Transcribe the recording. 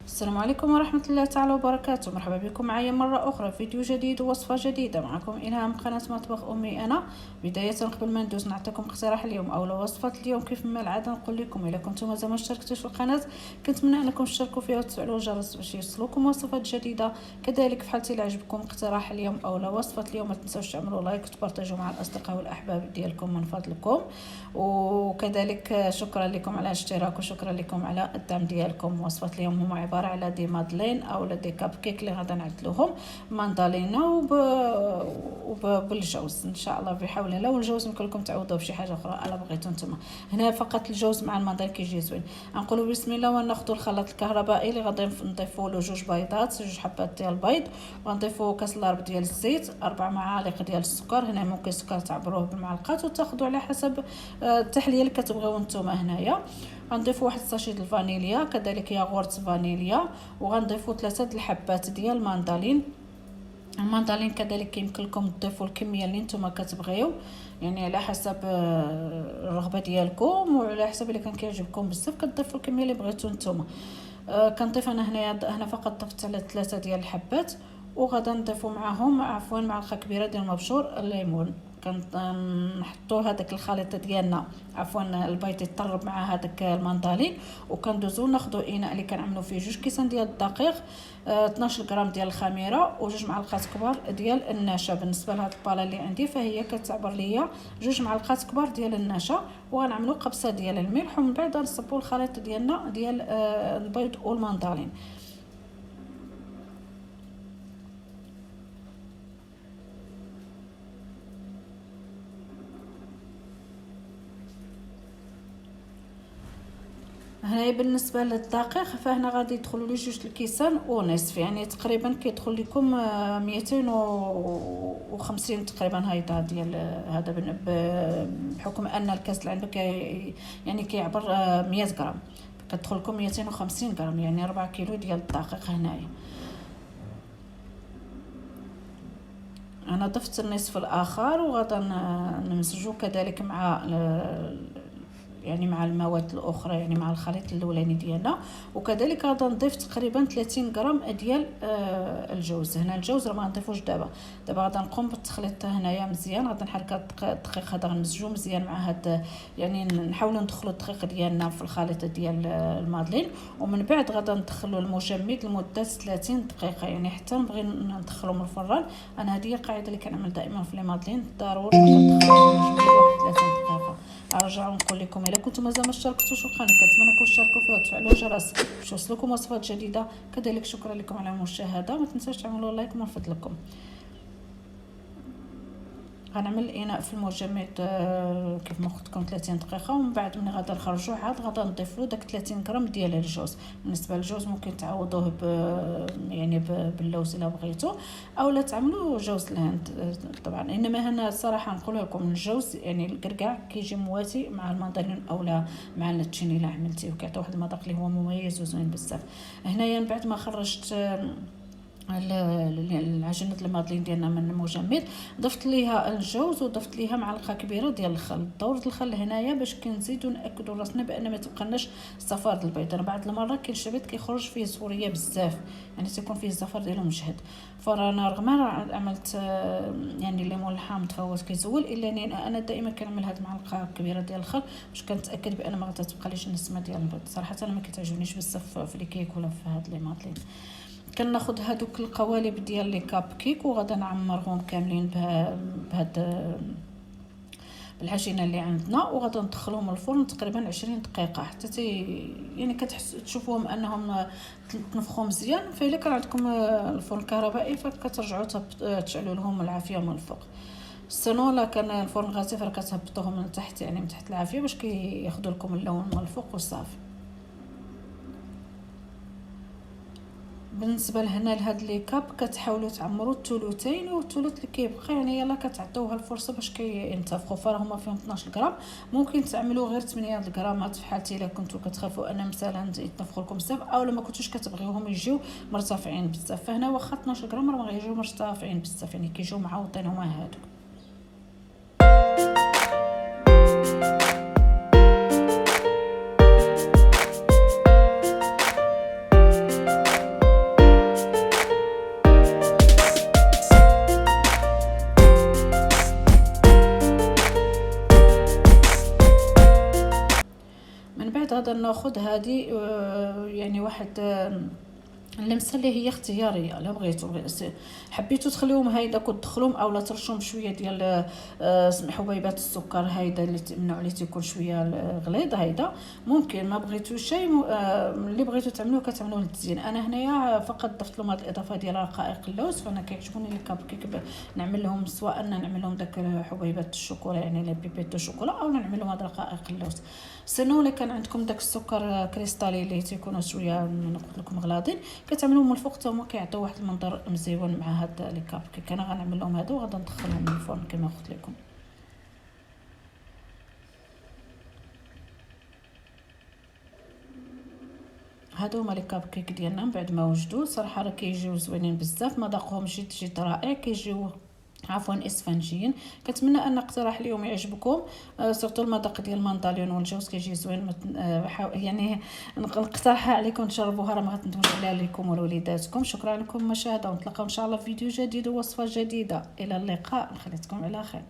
السلام عليكم ورحمة الله تعالى وبركاته. مرحبا بكم معايا مرة أخرى في فيديو جديد ووصفة جديدة. معكم إلهام قناة مطبخ أمي. أنا بداية قبل ما ندوز نعطيكم اقتراح اليوم أو وصفة اليوم. كيف ما العادة نقول لكم إلا كنتم مازال ما اشتركتوش في القناة كنتمنى أنكم تشتركوا فيها وتفعلوا الجرس باش يوصلوكم وصفات جديدة. كذلك في حالة عجبكم اقتراح اليوم أو وصفة اليوم ما تنسوش تعملوا لايك وتبارطاجوا مع الأصدقاء والأحباب ديالكم من فضلكم. وكذلك شكرا لكم على الاشتراك وشكرا لكم على الدعم ديالكم. وصفة اليوم هما عبارة على دي مادلين او دي كاب كيك اللي غادا نعدلوهم ماندالينا وبالجوز ان شاء الله بحول الله. والجوز يمكن لكم تعوضوه بشي حاجه اخرى الا بغيتو نتوما. هنا فقط الجوز مع الماندالين كيجي زوين. نقولوا بسم الله وناخذوا الخلاط الكهربائي اللي غادي نضيفوا له 2 حبات ديال البيض، وغنضيفوا كاس لارب ديال الزيت، 4 معالق ديال السكر. هنا ممكن السكر تعبروه بالمعلقات وتاخذوا على حسب التحليه اللي كتبغيو نتوما. هنايا غنضيفوا 1 ساشي د الفانيليا، كذلك ياغورت فانيليا، وغنضيفوا 3 الحبات ديال الماندالين. كذلك يمكن لكم تضيفوا الكميه اللي نتوما كتبغيو، يعني على حسب الرغبه ديالكم وعلى حسب اللي كان كيعجبكم بزاف كتضيفوا الكميه اللي بغيتو نتوما. كنضيف انا هنا فقط ضفت على 3 ديال الحبات، وغادا نضيفوا معاهم معلقه كبيره ديال مبشور الليمون. كنحطوا هذاك الخليط ديالنا البيض يطرب مع هذاك الماندالين، وكندوزو ناخذوا اناء اللي كنعملوا فيه 2 كيسان ديال الدقيق، 12 غرام ديال الخميره و2 معلقات كبار ديال النشا. بالنسبه لهاد الباله اللي عندي فهي كتعبر ليا 2 معلقات كبار ديال النشا. وغنعملوا قبصه ديال الملح، ومن بعد نصبوا الخليط ديالنا ديال البيض والماندالين. هنايا بالنسبه للدقيق فهنا غادي يدخلوا لي 2 الكيسان ونصف، يعني تقريبا كيدخل لكم 250 تقريبا هيدا ديال هذا، بحكم ان الكاس اللي عندك يعني كيعبر 100 غرام، كتدخل لكم 250 غرام يعني 4 كيلو ديال الدقيق. هنايا انا ضفت النصف الاخر وغادا نمزجو كذلك مع المواد الاخرى، يعني مع الخليط الاولاني ديالنا. وكذلك غادا نضيف تقريبا 30 غرام ديال الجوز. هنا الجوز راه ما غنضيفوش دابا غادا نقوم بالتخليط هنايا مزيان. غادا نحرك الدقيق هذا غنمزجو مزيان مع هاد، يعني نحاولوا ندخلوا الدقيق ديالنا في الخليط ديال المادلين، ومن بعد غادا ندخلوا المجمد لمده 30 دقيقه، يعني حتى نبغي ندخلو من الفران. انا هذه القاعده اللي كنعمل دائما في لي مادلين، ضروري ندخلوا المجمد واحد 30 دقيقه. ارجع نقول لكم الا كنتم مازال ما اشتركتوش في القناه كنتمنىكم تشتركوا فيها وتفعلوا الجرس باش يوصلكم وصفات جديده. كذلك شكرا لكم على المشاهده، ما تنساوش تعملوا لايك من فضلكم. غنعمل الاناء في المجمد كيف ما قلت لكم 30 دقيقه، ومن بعد من غادا نخرجوه عاد غادا نضيف له داك 30 غرام ديال الجوز. بالنسبه للجوز ممكن تعوضوه يعني باللوز الا بغيتو، اولا تعملوا جوز الهند طبعا. انما هنا الصراحه نقول لكم الجوز يعني الكركاع كيجي مواتي مع الماندرين اولا مع التشيني الا عملتيه، وكيعطي واحد المذاق اللي هو مميز وزوين بزاف. هنايا من بعد ما خرجت العجينه المادلين ديالنا من المجمد ضفت ليها الجوز وضفت ليها معلقه كبيره ديال الخل. دورة الخل هنايا باش كنزيدو ناكدوا راسنا بان ما تبقناش الزفار ديال البيض. انا بعض المرات كاين الشبيط كيخرج فيه زوريه بزاف، يعني تيكون فيه الزفر ديالو مجهد. فانا رغم عملت يعني الليمون الحامض فهو كيزول، الا انا دائما كنعمل هاد المعلقه كبيره ديال الخل باش كنتاكد بان ما غتبقاليش النسمه ديال البيض. صراحه انا ما كتعجبنيش بزاف في لي كيك ولا في هاد لي مادلين. كناخذ هذوك القوالب ديال لي كاب كيك وغادا نعمرهم كاملين بهاد بالعجينه اللي عندنا، وغادا ندخلهم الفرن تقريبا 20 دقيقه حتى يعني كتحس تشوفوهم انهم تنفخوا مزيان. فالا كان عندكم الفرن الكهربائي فكترجعوا تشعلوا لهم العافيه من الفوق. السنو لا كان الفرن غازي فكتهبطوهم من تحت، يعني من تحت العافيه باش كياخذوا لكم اللون من الفوق وصافي. بالنسبه لهنا لهاد لي كاب كتحاولوا تعمروا الثلثين، والثلث اللي كيبقى يعني يلا كتعطيوها الفرصه باش كينتفخوا. فرهما فيهم 12 غرام، ممكن تعملوا غير 8 غرامات في حالتي الا كنتو كتخافوا ان مثلا يتنفخوا لكم بزاف، او لما كنتوش كتبغيوهم يجيو مرتفعين بزاف. فهنا واخا 12 غرام راه ما غيجيو مرتفعين بزاف، يعني كيجيو معوضين هما هادو. غادا ناخذ هذه يعني واحد اللمسه اللي هي اختياريه. لا بغيتو حبيتو تخليوهم هيدا تدخلوهم اولا ترشوهم شويه ديال حبيبات السكر هيدا اللي النوع اللي تيكون شويه غليظ هيدا ممكن. ما بغيتوش شيء اللي بغيتو تعملوه كتعملوه للتزيين. انا هنايا فقط ضفت لهم هذه الاضافه ديال رقائق اللوز. فانا كيعجبوني لي كاب كيك نعمل لهم سواء ان نعمل لهم داك حبيبات الشوكولا يعني لي بيبيت دو شوكولا او نعمل لهم هاد رقائق اللوز. سنو اللي كان عندكم داك السكر كريستالي اللي تيكونوا شويه نقول لكم غلاضين كتعملوهم من الفوق حتى هما كيعطيو واحد المنظر مزيون مع هاد لي كاب كيك. انا غنعمل لهم هادو وغادا ندخلهم من الفرن كما قلت لكم. هادو هما لي كاب كيك ديالنا من بعد ما وجدوا صراحه راه كيجيو زوينين بزاف، مذاقهم جد رائع، كيجيو عفوا اسفنجيين. كنتمنى ان اقتراح اليوم يعجبكم، سورتو المذاق ديال المندالين والجوز كيجي زوين. يعني نقترحها عليكم تجربوها، راه ما غتندموش عليها لكم ولوليداتكم. شكرا لكم المشاهده، ونتلاقاو ان شاء الله في فيديو جديد ووصفه جديده. الى اللقاء، نخليكم على خير.